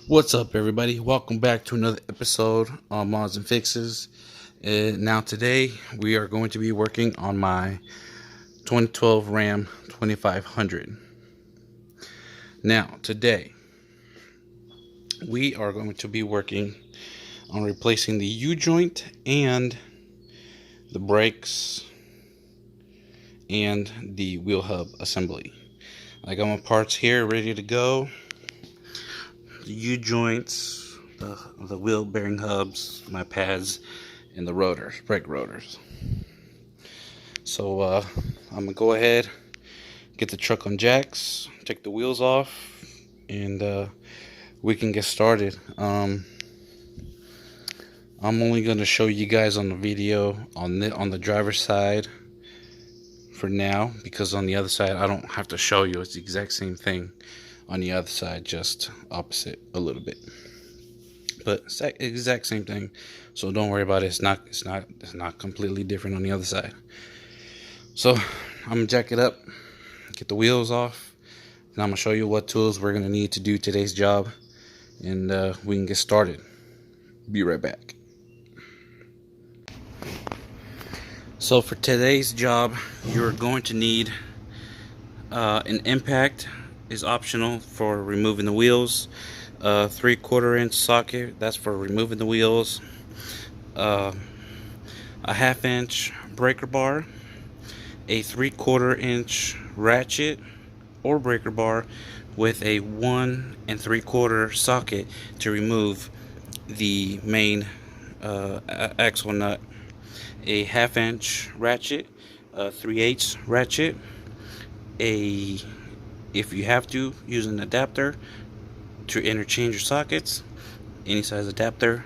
What's up, everybody? Welcome back to another episode on Mods and Fixes. Now, today we are going to be working on my 2012 Ram 2500. Now, today we are going to be working on replacing the U-joint and the brakes and the wheel hub assembly. I got my parts here ready to go. The U-joints, the wheel bearing hubs, my pads, and the rotors, brake rotors. So I'm gonna go ahead, get the truck on jacks, take the wheels off, and we can get started. I'm only gonna show you guys on the video on the driver's side for now, because on the other side I don't have to show you. It's the exact same thing on the other side, just opposite a little bit, but exact same thing. So don't worry about it. It's not completely different on the other side. So I'm gonna jack it up, get the wheels off, and I'm gonna show you what tools we're gonna need to do today's job, and we can get started. Be right back. So for today's job, you're going to need an impact is optional for removing the wheels, 3/4 inch socket, that's for removing the wheels, a 1/2 inch breaker bar, a 3/4 inch ratchet or breaker bar with a 1 3/4 socket to remove the main axle nut, a 1/2 inch ratchet, a 3/8 ratchet, if you have to, use an adapter to interchange your sockets, any size adapter.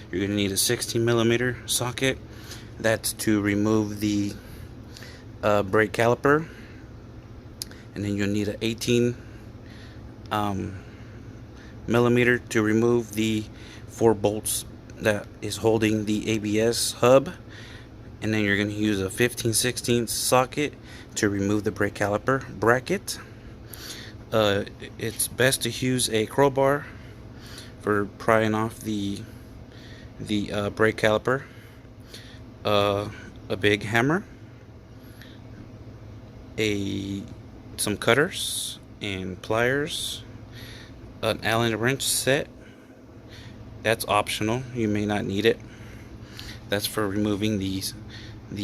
You're going to need a 16mm socket, that's to remove the brake caliper, and then you'll need an 18mm to remove the 4 bolts that is holding the ABS hub, and then you're going to use a 15/16 socket to remove the brake caliper bracket. It's best to use a crowbar for prying off the brake caliper, a big hammer, some cutters and pliers, an Allen wrench set. That's optional, you may not need it. That's for removing the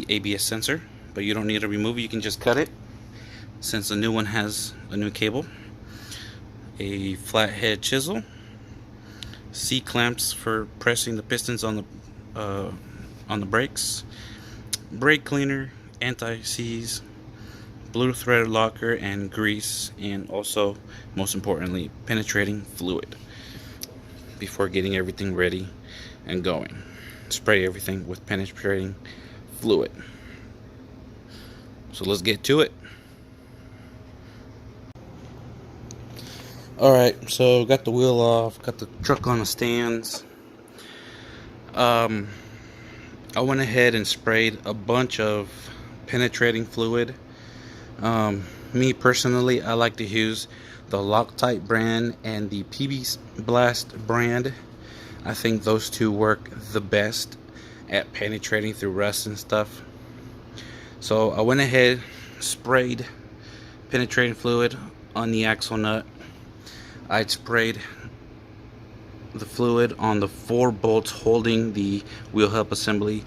ABS sensor, but you don't need to remove it, you can just cut it since the new one has a new cable. A flathead chisel, C-clamps for pressing the pistons on the brakes, brake cleaner, anti-seize, blue threaded locker, and grease, and also, most importantly, penetrating fluid before getting everything ready and going. Spray everything with penetrating fluid. So let's get to it. Alright, so got the wheel off, got the truck on the stands. I went ahead and sprayed a bunch of penetrating fluid. Me personally, I like to use the Loctite brand and the PB Blast brand. I think those two work the best at penetrating through rust and stuff. So I went ahead, sprayed penetrating fluid on the axle nut. I sprayed the fluid on the 4 bolts holding the wheel hub assembly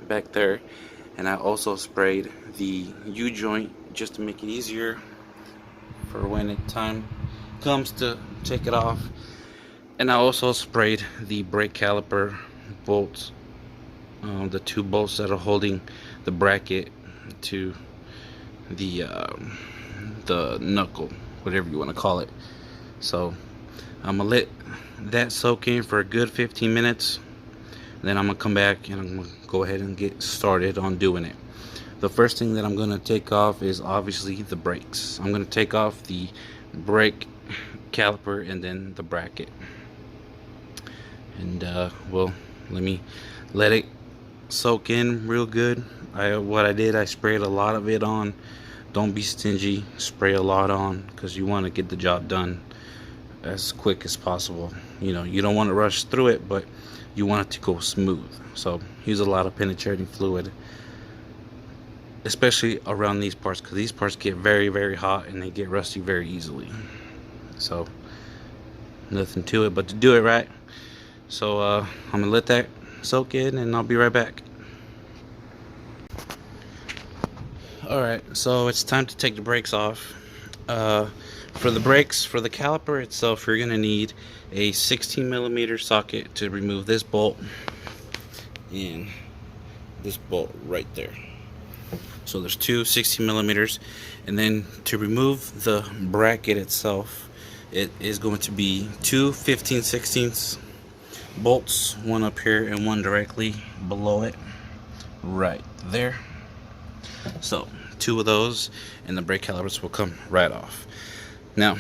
back there, and I also sprayed the U-joint just to make it easier for when time comes to take it off. And I also sprayed the brake caliper bolts, the 2 bolts that are holding the bracket to the knuckle, whatever you want to call it. So I'm gonna let that soak in for a good 15 minutes. Then I'm gonna come back and I'm gonna go ahead and get started on doing it. The first thing that I'm gonna take off is obviously the brakes. I'm gonna take off the brake caliper and then the bracket. And well, let me let it soak in real good. What I did, I sprayed a lot of it on. Don't be stingy, spray a lot on, because you want to get the job done as quick as possible. You know, you don't want to rush through it, but you want it to go smooth. So use a lot of penetrating fluid, especially around these parts, because these parts get very, very hot and they get rusty very easily. So nothing to it but to do it right. So I'm gonna let that soak in and I'll be right back. Alright, so it's time to take the brakes off. For the brakes, for the caliper itself, you're gonna need a 16mm socket to remove this bolt and this bolt right there. So there's two 16mm, and then to remove the bracket itself, it is going to be two 15/16 bolts, one up here and one directly below it, right there. So two of those, and the brake calipers will come right off. Now,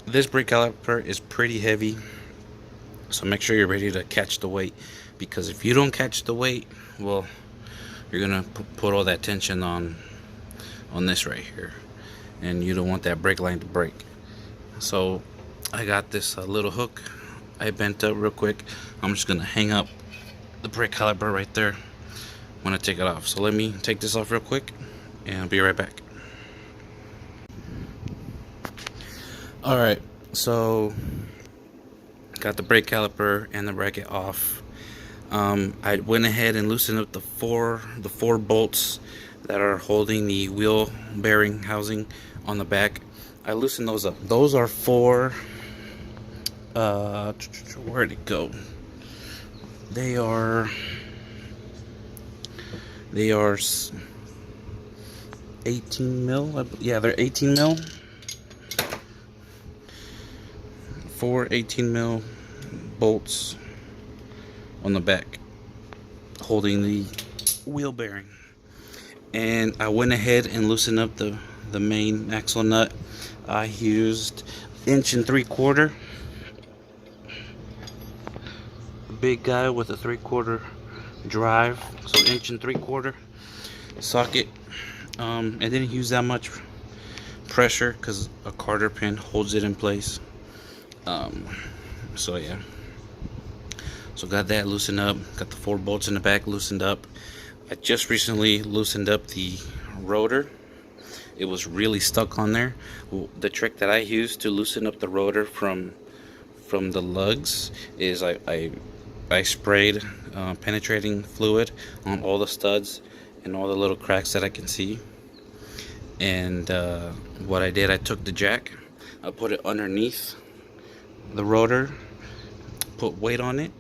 this brake caliper is pretty heavy, so make sure you're ready to catch the weight, because if you don't catch the weight, well, you're gonna put all that tension on this right here, and you don't want that brake line to break. So I got this little hook I bent up real quick. I'm just gonna hang up the brake caliper right there when I take it off. So let me take this off real quick and I'll be right back. Alright, so got the brake caliper and the bracket off. I went ahead and loosened up the four bolts that are holding the wheel bearing housing on the back. I loosened those up. Those are four, where'd it go? They are 18 mil. Yeah, they're 18 mil. Four 18 mil bolts on the back holding the wheel bearing, and I went ahead and loosened up the main axle nut. I used 1 3/4 inch, a big guy with a 3/4 drive, so 1 3/4 inch socket. I didn't use that much pressure because a Carter pin holds it in place. So yeah, so got that loosened up, got the 4 bolts in the back loosened up. I just recently loosened up the rotor. It was really stuck on there. The trick that I used to loosen up the rotor from the lugs is I sprayed penetrating fluid on all the studs and all the little cracks that I can see. And what I did, I took the jack, I put it underneath the rotor, put weight on it.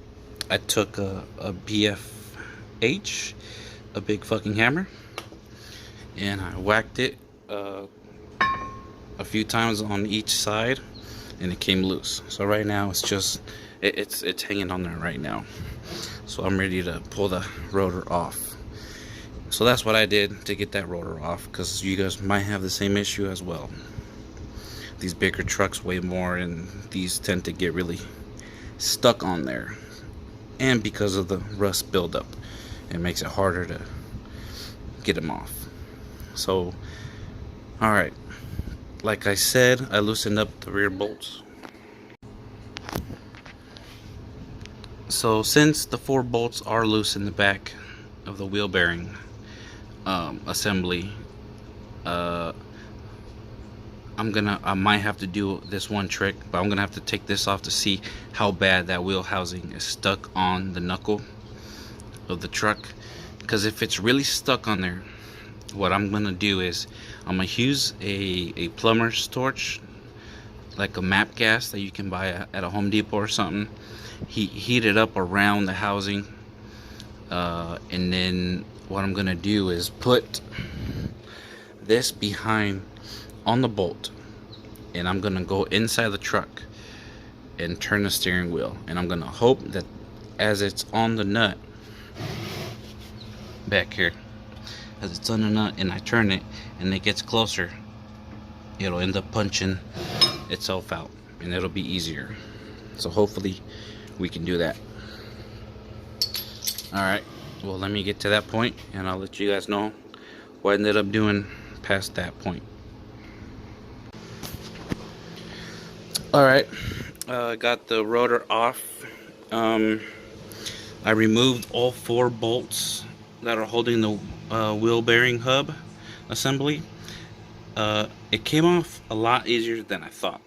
I took a BFH, a big fucking hammer, and I whacked it a few times on each side, and it came loose. So right now it's just it's hanging on there right now. So I'm ready to pull the rotor off. So that's what I did to get that rotor off, because you guys might have the same issue as well. These bigger trucks weigh more, and these tend to get really stuck on there, and because of the rust buildup, it makes it harder to get them off. So alright, like I said, I loosened up the rear bolts. So since the 4 bolts are loose in the back of the wheel bearing assembly, I might have to do this one trick, but I'm gonna have to take this off to see how bad that wheel housing is stuck on the knuckle of the truck. Because if it's really stuck on there, what I'm gonna do is I'm gonna use a plumber's torch, like a map gas that you can buy at a Home Depot or something. Heat it up around the housing, and then what I'm gonna do is put this behind on the bolt, and I'm gonna go inside the truck and turn the steering wheel, and I'm gonna hope that as it's on the nut back here, as it's on the nut and I turn it and it gets closer, it'll end up punching itself out and it'll be easier. So hopefully we can do that. Alright, well, let me get to that point and I'll let you guys know what I ended up doing past that point. Alright, Got the rotor off. Um, I removed all 4 bolts that are holding the wheel bearing hub assembly. It came off a lot easier than I thought.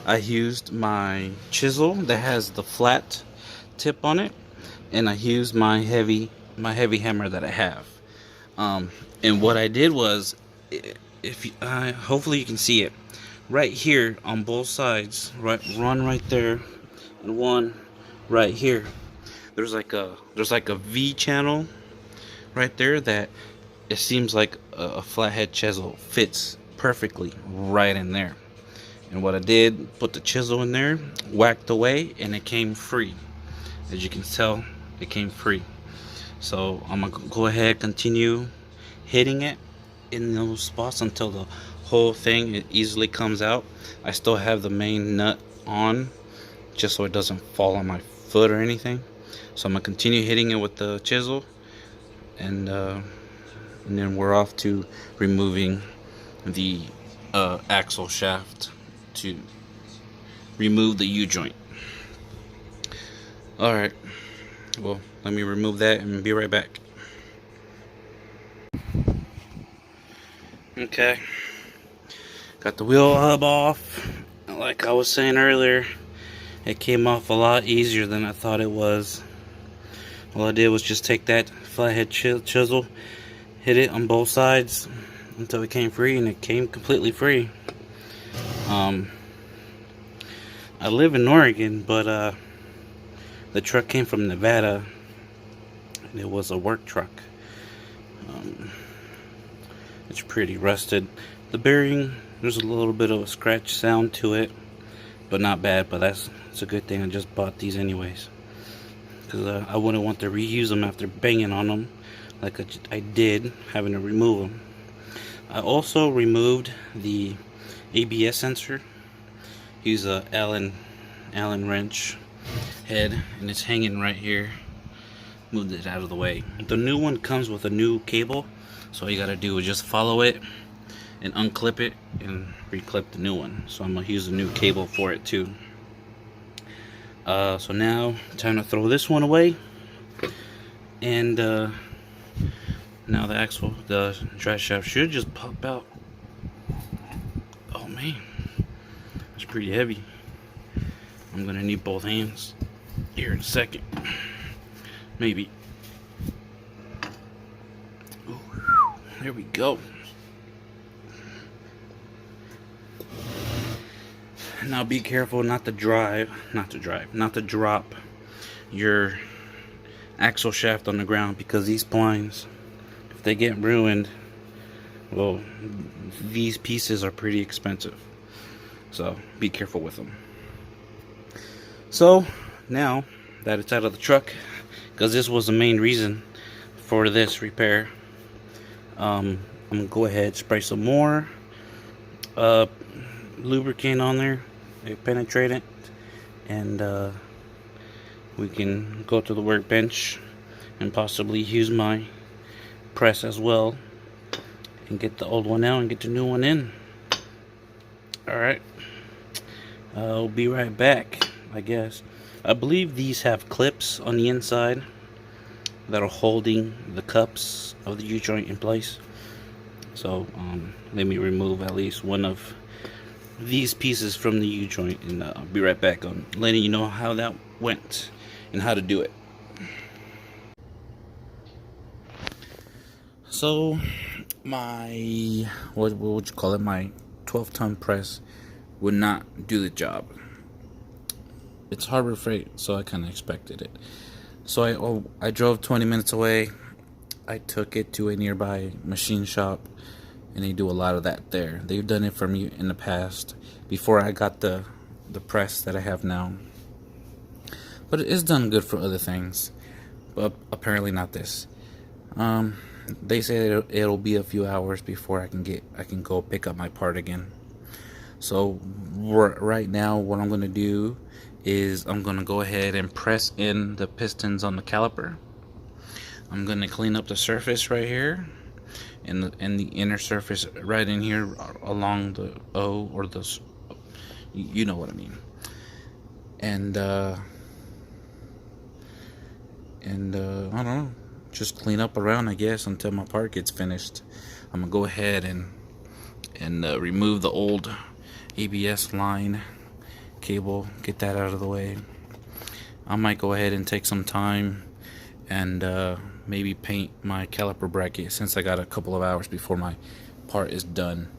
I used my chisel that has the flat tip on it, and I used my heavy hammer that I have. And what I did was, if you, hopefully you can see it, right here on both sides, one right there, and one right here. There's like a V channel right there that it seems like a flathead chisel fits perfectly right in there. And what I did, put the chisel in there, whacked away, and it came free. As you can tell, it came free. So I'm gonna go ahead, continue hitting it in those spots until the whole thing easily comes out. I still have the main nut on, just so it doesn't fall on my foot or anything. So I'm gonna continue hitting it with the chisel, and then we're off to removing the axle shaft to remove the U-joint. Alright, well, let me remove that and be right back. Okay, got the wheel hub off. Like I was saying earlier, it came off a lot easier than I thought it was. All I did was just take that flathead chisel, hit it on both sides until it came free, and it came completely free. I live in Oregon, but the truck came from Nevada, and it was a work truck. It's pretty rusted. The bearing, there's a little bit of a scratch sound to it, but not bad. But that's a good thing. I just bought these anyways, because I wouldn't want to reuse them after banging on them like I did, having to remove them. I also removed the ABS sensor. Use a Allen wrench head, and it's hanging right here. Moved it out of the way. The new one comes with a new cable, so all you gotta do is just follow it and unclip it and reclip the new one. So I'm gonna use a new cable for it too. So now time to throw this one away, and now the drive shaft should just pop out. Oh man, it's pretty heavy. I'm gonna need both hands here in a second. Maybe. Ooh, there we go. Now be careful not to drop your axle shaft on the ground, because these splines, if they get ruined, well, these pieces are pretty expensive. So be careful with them. So now that it's out of the truck, because this was the main reason for this repair, I'm gonna go ahead, spray some more lubricant on there, penetrate it, and we can go to the workbench and possibly use my press as well and get the old one out and get the new one in. Alright, I'll be right back, I guess. I believe these have clips on the inside that are holding the cups of the U-joint in place. So let me remove at least one of these pieces from the U-joint, and I'll be right back on letting you know how that went and how to do it. So my, what would you call it, my 12-ton press would not do the job. It's Harbor Freight, so I kind of expected it. So I drove 20 minutes away. I took it to a nearby machine shop, and they do a lot of that there. They've done it for me in the past before I got the press that I have now. But it is done good for other things, but apparently not this. They say that it'll be a few hours before I can go pick up my part again. So right now, what I'm gonna do is I'm gonna go ahead and press in the pistons on the caliper. I'm gonna clean up the surface right here, and the inner surface right in here along the O, or the, you know what I mean. and I don't know, just clean up around, I guess, until my part gets finished. I'm gonna go ahead and remove the old ABS line cable, get that out of the way. I might go ahead and take some time and maybe paint my caliper bracket, since I got a couple of hours before my part is done.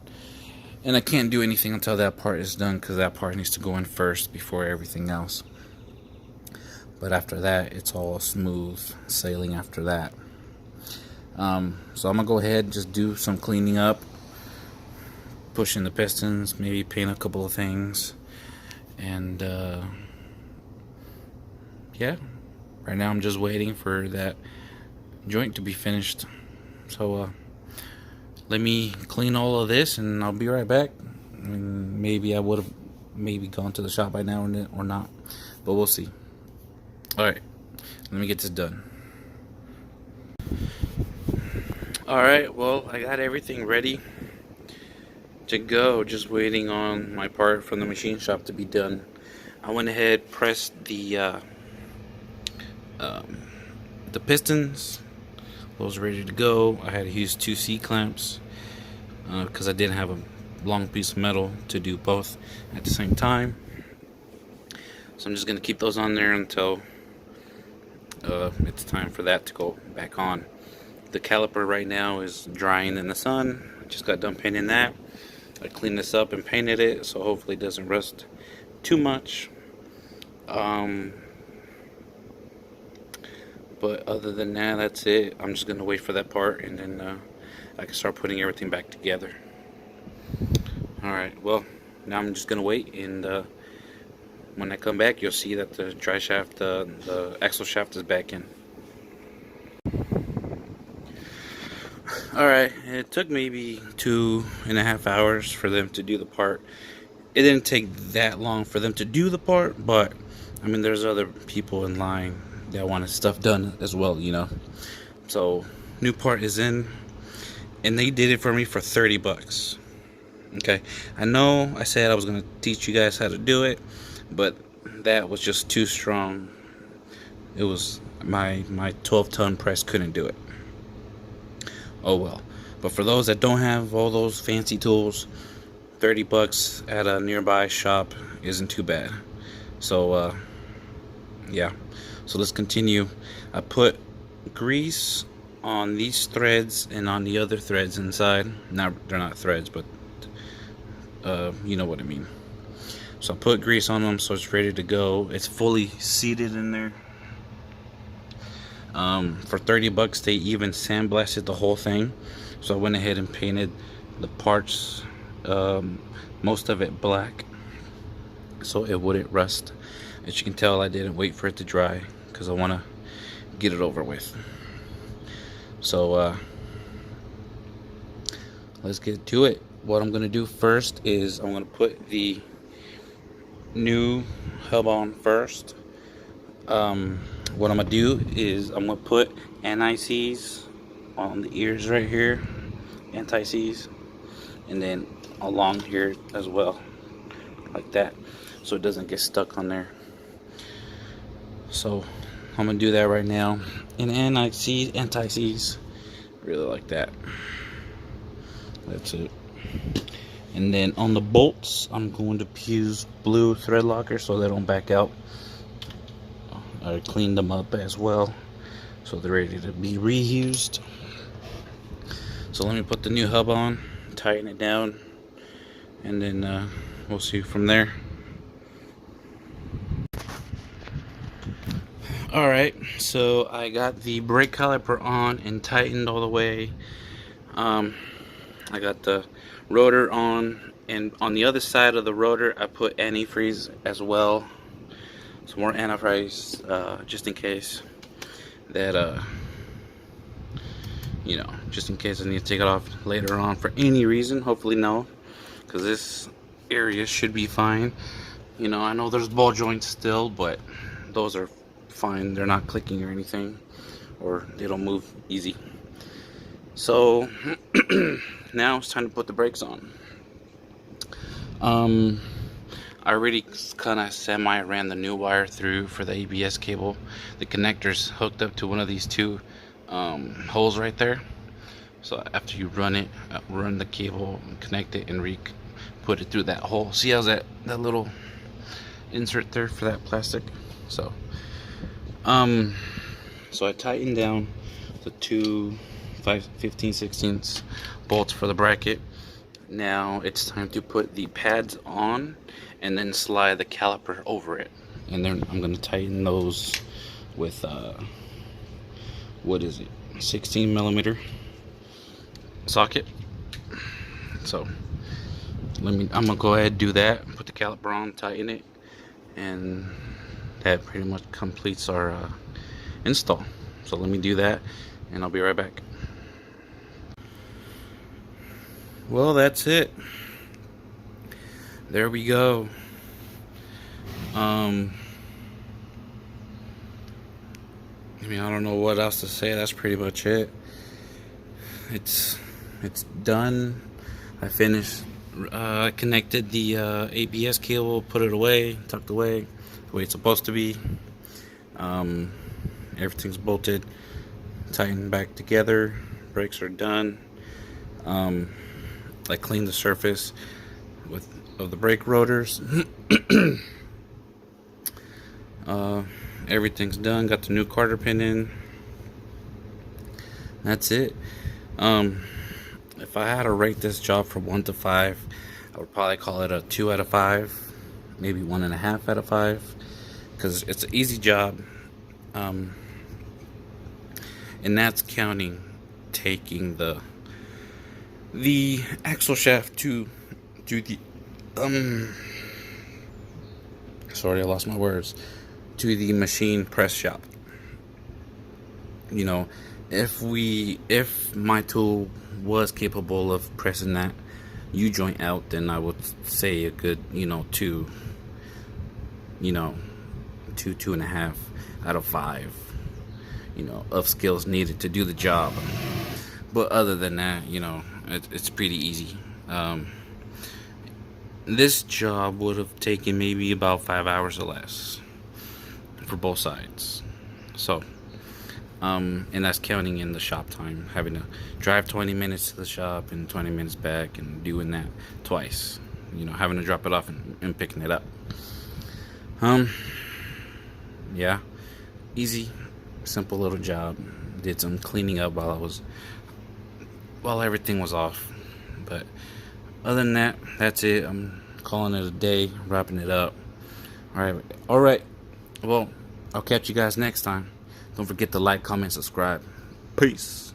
And I can't do anything until that part is done, because that part needs to go in first before everything else. But after that, it's all smooth sailing after that. So I'm gonna go ahead and just do some cleaning up, pushing the pistons, maybe paint a couple of things, and yeah, right now I'm just waiting for that joint to be finished. So let me clean all of this and I'll be right back. I mean, maybe I would have gone to the shop by now or not, but we'll see. Alright, let me get this done. Alright, well, I got everything ready to go, just waiting on my part from the machine shop to be done. I went ahead, pressed the pistons. Those ready to go. I had to use 2 C-clamps because I didn't have a long piece of metal to do both at the same time. So I'm just going to keep those on there until it's time for that to go back on. The caliper right now is drying in the sun. I just got done painting that. I cleaned this up and painted it, so hopefully it doesn't rust too much. But other than that, that's it. I'm just gonna wait for that part, and then I can start putting everything back together. Alright, well, now I'm just gonna wait, and when I come back, you'll see that the dry shaft, the axle shaft is back in. Alright, it took maybe 2.5 hours for them to do the part. It didn't take that long for them to do the part, but I mean, there's other people in line that wanted stuff done as well, you know. So, new part is in, and they did it for me for 30 bucks. Okay, I know I said I was going to teach you guys how to do it, but that was just too strong. It was my 12-ton press couldn't do it. Oh well. But for those that don't have all those fancy tools, 30 bucks at a nearby shop isn't too bad. So yeah, so let's continue. I put grease on these threads and on the other threads inside. They're not threads, but you know what I mean. So I put grease on them so it's ready to go. It's fully seated in there. For 30 bucks they even sandblasted the whole thing. So I went ahead and painted the parts, most of it black, so it wouldn't rust. As you can tell, I didn't wait for it to dry because I want to get it over with. So let's get to it. What I'm going to do first is I'm going to put the new hub on first. What I'm going to do is I'm going to put anti-seize on the ears right here, anti-seize, and then along here as well, like that, so it doesn't get stuck on there. So I'm going to do that right now. And anti-seize, really like that. That's it. And then on the bolts, I'm going to use blue thread locker so they don't back out. I cleaned them up as well, so they're ready to be reused. So let me put the new hub on, tighten it down, and then we'll see from there. Alright, so I got the brake caliper on and tightened all the way. I got the rotor on, and on the other side of the rotor I put antifreeze as well. Some more antifreeze, just in case that you know, just in case I need to take it off later on for any reason. Hopefully no, because this area should be fine. You know, I know there's ball joints still, but those are fine. They're not clicking or anything, or they don't move easy. So now it's time to put the brakes on. I already kind of semi ran the new wire through for the ABS cable. The connector's hooked up to one of these two holes right there. So after you run it, run the cable, connect it, and put it through that hole. See how's that little insert there for that plastic? So I tightened down the two 15/16 bolts for the bracket. Now it's time to put the pads on and then slide the caliper over it. And then I'm going to tighten those with what is it, 16 millimeter socket. So I'm gonna go ahead and do that, put the caliper on, tighten it, and that pretty much completes our install. So let me do that and I'll be right back. Well, that's it. There we go. I mean, I don't know what else to say. That's pretty much it. It's done. I finished. I connected the ABS cable, put it away, tucked away the way it's supposed to be. Everything's bolted, tightened back together. Brakes are done. I cleaned the surface of the brake rotors. Everything's done. Got the new quarter pin in. That's it. If I had to rate this job from 1 to 5, I would probably call it a 2 out of 5, maybe 1.5 out of 5, because it's an easy job. And that's counting taking the axle shaft to the sorry, I lost my words, to the machine press shop. You know, if my tool was capable of pressing that U-joint out, then I would say a good, 2.5 out of 5, of skills needed to do the job. But other than that, it's pretty easy. This job would have taken maybe about 5 hours or less for both sides. So, and that's counting in the shop time, having to drive 20 minutes to the shop and 20 minutes back, and doing that twice. Having to drop it off and picking it up. Yeah, easy, simple little job. Did some cleaning up while everything was off. But other than that, that's it. I'm calling it a day, wrapping it up. All right. Well, I'll catch you guys next time. Don't forget to like, comment, subscribe. Peace.